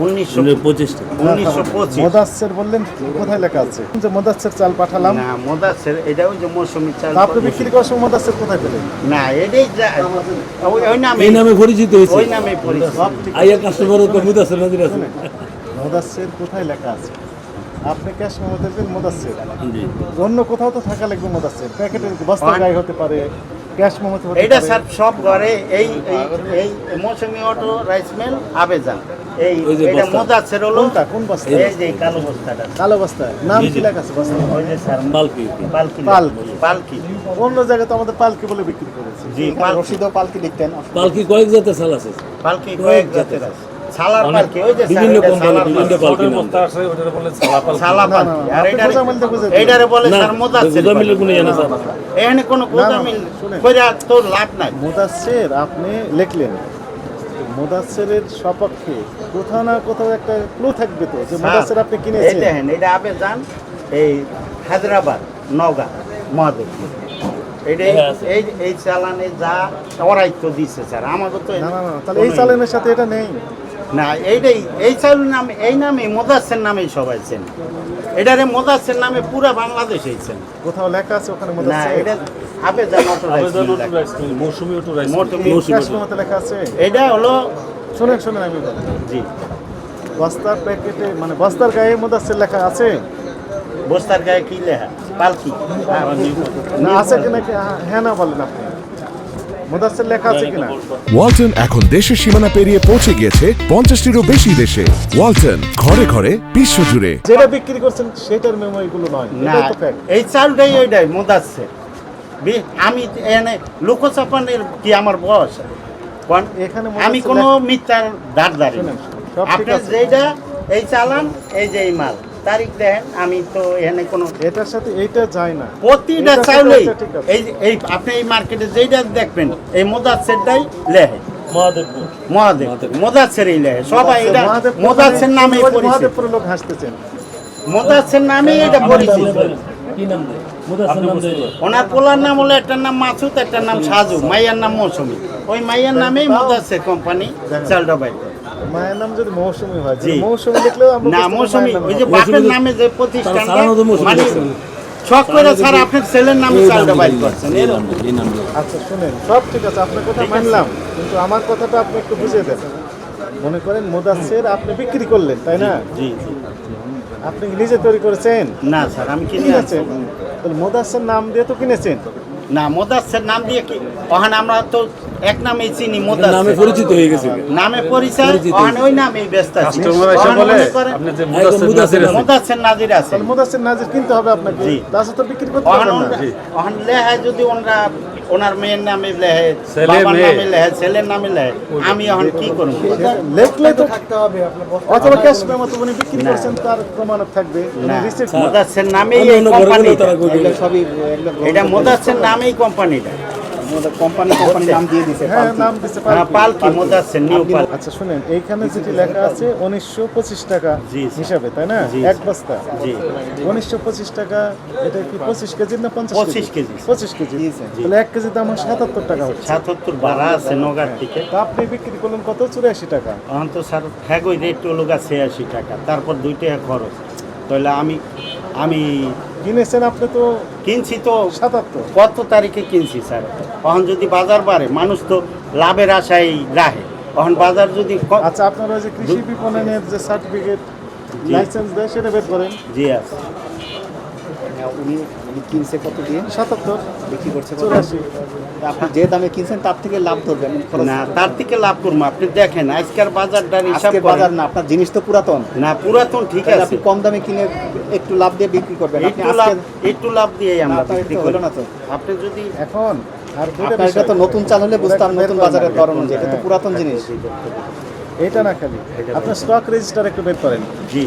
1925 মোদাচ্ছের বললেন, কোথায় লেখা আছে যে মোদাচ্ছের চাল পাঠালাম? না, মোদাচ্ছের এটা ওই যে মৌসুমী চাল। আপনি বিক্রি করার সময় মোদাচ্ছের কোথায় পেলেন? না, এটাই ওই নামে পরিচিত হয়েছে, ওই নামে পরিচিত। আইয়া কাস্টমারও তো মোদাচ্ছের নজর আছে। মোদাচ্ছের কোথায় লেখা আছে? আপনি ক্যাশ মেমো দেখবেন মোদাচ্ছের, অন্য কোথাও তো থাকা লাগবে মোদাচ্ছের। প্যাকেটের বস্তার গায়ে হতে পারে, ক্যাশ মেমো হতে পারে। এটা স্যার সব ঘরে এই এই মৌসুমী অটো রাইস মিল আবেজান। এই এটা মোদাচ্ছের হলো কোন বস্তা? এই যে কালো বস্তাটা। কালো বস্তা নাম কি লেখা আছে বস্তা? ওই যে স্যার পালকি। অন্য জায়গায় তো আমাদের পালকি বলে বিক্রি করেছে। জি, রশিদও পালকি লিখতেন। পালকি কয়েক জাতের চাল আছে, পালকি কয়েক জাতের আছে। সালার পালকি, ওই যে বিভিন্ন স্যার কোম্পানি বিভিন্ন পালকি নাম। সালা পালকি। আর এটারে বলে স্যার মোদাচ্ছের। গোদামিলের কোনো জানা স্যার এখানে কোনো গোদামিল কইরা তো লাভ নাই। মোদাচ্ছের আপনি লিখলেন, মোদাচ্ছেরের সপক্ষে কোথাও না কোথাও একটা ক্লু থাকবে তো যে মোদাচ্ছের আপনি এই কিনেছেন। দেখেন, এটা আবেজান এই হায়দ্রাবাদ নওগাঁ মহাদেবপুর। এই চালানে যা ওরাই তো দিচ্ছে স্যার, আমাকে তো না, তাহলে এই চালানের সাথে এটা নেই। না, এই চালুর নাম এই নামে মোদাচ্ছের নামেই সবাই চেনে। এটারে মোদাচ্ছের নামে পুরো বাংলাদেশেই চেনে। কোথাও লেখা আছে ওখানে না, মোদাচ্ছের? এটা আবেজান অটো রাইস মিল। মৌসুমী অটো রাইস ক্যাশ মেমোতে লেখা আছে। এটা হলো শুনেন আমি বলি, জি, বস্তার প্যাকেটে মানে বস্তার গায়ে মোদাচ্ছের লেখা আছে বস্তার গায়ে কি লেখা? পালকি না আছে কিনা? হ্যাঁ না বলেন আপনি, মোদাচ্ছের লেখা আছে কিনা? ওয়ালটন এখন দেশের সীমানা পেরিয়ে পৌঁছে গিয়েছে 50টিরও বেশি দেশে। ওয়ালটন, ঘরে ঘরে বিশ্বজুড়ে। যেটা বিক্রি করছেন সেটার মেমো এগুলো নয়, না, এটাই তো fact। এই চালটাই ওইটাই মোদাচ্ছের। আমি এনে লোকচাপানের কি আমার বয়স? এখানে আমি মোদাচ্ছের কোনো মিথ্যার দাঁড় শুনেন, সব ঠিক আপনার আছে। যেটা এই চালান, এই যে এই মাল তারিখ দেখেন, আমি তো এখানে কোনো এটার সাথে এইটা যায় না। প্রতিটা এটার সাথে চাউলেই ওইটা ঠিক আছে। এই আপনি এই মার্কেটে যেটা দেখবেন এই মোদাচ্ছেরটাই লেহে। মহাদেবপুর মোদাচ্ছেরই লেহে সবাই। এটা মোদাচ্ছের নামে পরিচিত। মহাদেবপুরের লোক হাসতেছেন। মোদাচ্ছের নামেই এটা পরিচিত। কি নাম দেয়? মোদাচ্ছের নাম দেয়। ওনার পোলার নাম হলো, একটার নাম মাসুদ, একটার নাম সাজু, মাইয়ার নাম মৌসুমী। ওই মাইয়ার নামেই মোদাচ্ছের কোম্পানি চালটা বাইর করে। মায়ের নাম যদি মৌসুমী হয়, জি। মৌসুমী লিখলেও আমরা না, বুঝতে পারি মৌসুমী মায়ের নাম ওই যে হবে। বাপের নামে যে প্রতিষ্ঠানটা, চালানো তো মৌসুমী মানে আছে। শখ করে স্যার আপনার ছেলের নামে চালটা বাইর করছেন। এই নাম দেয়। আচ্ছা শুনেন, সব ঠিক আছে, আপনার কথা মানলাম, কিন্তু আমার কথাটা আপনি একটু বুঝিয়ে দেন। মনে করেন মোদাচ্ছের আপনি বিক্রি করলেন, তাই না? জি। আপনি কি নিজে তৈরি করেছেন? না স্যার, আমি কিনে আনছি। কিনেছেন? তাহলে মোদাচ্ছের নাম দিয়ে তো কিনেছেন। না, মোদাচ্ছের নাম দিয়ে কি ওখানে আমরা তো এক নামেই চিনি, নামে মোদাচ্ছের পরিচিত হয়ে গেছে। নামে পরিচয়, ওখানে ওই নামেই ব্যস্ত আছি। মোদাচ্ছের নাজির আছে। তাহলে মোদাচ্ছের নাজির কিনতে হবে আপনাকে, জি। তাছাড়া তো বিক্রি করতে পারবেন না। ওখানে লেহে যদি ওনার মেয়ের নামে লেহে, বাবার নামে লেহে, ছেলের নামে লেহে, আমি এখন কি করবো? লেখলে তো থাকতে হবে আপনার, অথবা ক্যাশ মেমো তো উনি বিক্রি করছেন তার প্রমাণক থাকবে, না, রিসিপ্ট। মোদাচ্ছের নামেই এই অন্য ঘরে কোম্পানি, গেলেও তারা কইবে। এটা মোদাচ্ছের নামেই কোম্পানিটা। কোম্পানি নাম দিয়ে দিয়েছে, হ্যাঁ নাম দিয়েছে পালকি, মোদাচ্ছের নিউ পাল। আচ্ছা শুনেন, এইখানে যেটি লেখা আছে 1925 টাকা জি, স্যার। হিসাবে, তাই না? জি, এক বস্তা জি। 1925 টাকা। এটা কি 25 কেজি না 50 25 কেজি। 25 কেজি। তাহলে 1 কেজি দাম 77 টাকা হচ্ছে। 77 ভাড়া আছে নগার থেকে। তা আপনি বিক্রি করলেন কত? 84 টাকা। এখন তো স্যার হ্যাগোই রেট হলো 86 টাকা, তারপর 2 টাকা খরচ। তাহলে আমি কিনেছেন আপনি তো কিনছি তো 77। কত তারিখে কিনছি স্যার? এখন যদি বাজার বাড়ে, মানুষ তো লাভের আশায় রাখে। এখন বাজার যদি আচ্ছা, আপনার ওই যে কৃষি বিপণনের যে সার্টিফিকেট, লাইসেন্স দেয়, সেটা বের করেন। জি আছে। উনি কিনছে কত দিয়ে? 77 বিক্রি করছে 84। আপনি যে দামে কিনছেন তার থেকে লাভ ধরবেন। না, তার থেকে লাভ করবো। আপনি দেখেন আজকের বাজারটার হিসাব আজকে করেন। বাজার না, আপনার জিনিস তো পুরাতন। না, পুরাতন ঠিক তাহলে আছে। আপনি কম দামে কিনে একটু লাভ দিয়ে বিক্রি করবেন। আপনি একটু লাভ দিয়ে আমরা আপনার বিক্রি তো করি। হলো না তো। আপনি যদি এখন আর দুটো আপনার এটা তো নতুন চাল হলে বুঝতাম, নতুন বাজারের দর অনুযায়ী। এটা তো পুরাতন জিনিস। এটা না খালি আপনার স্টক রেজিস্টার একটু বের করেন। জি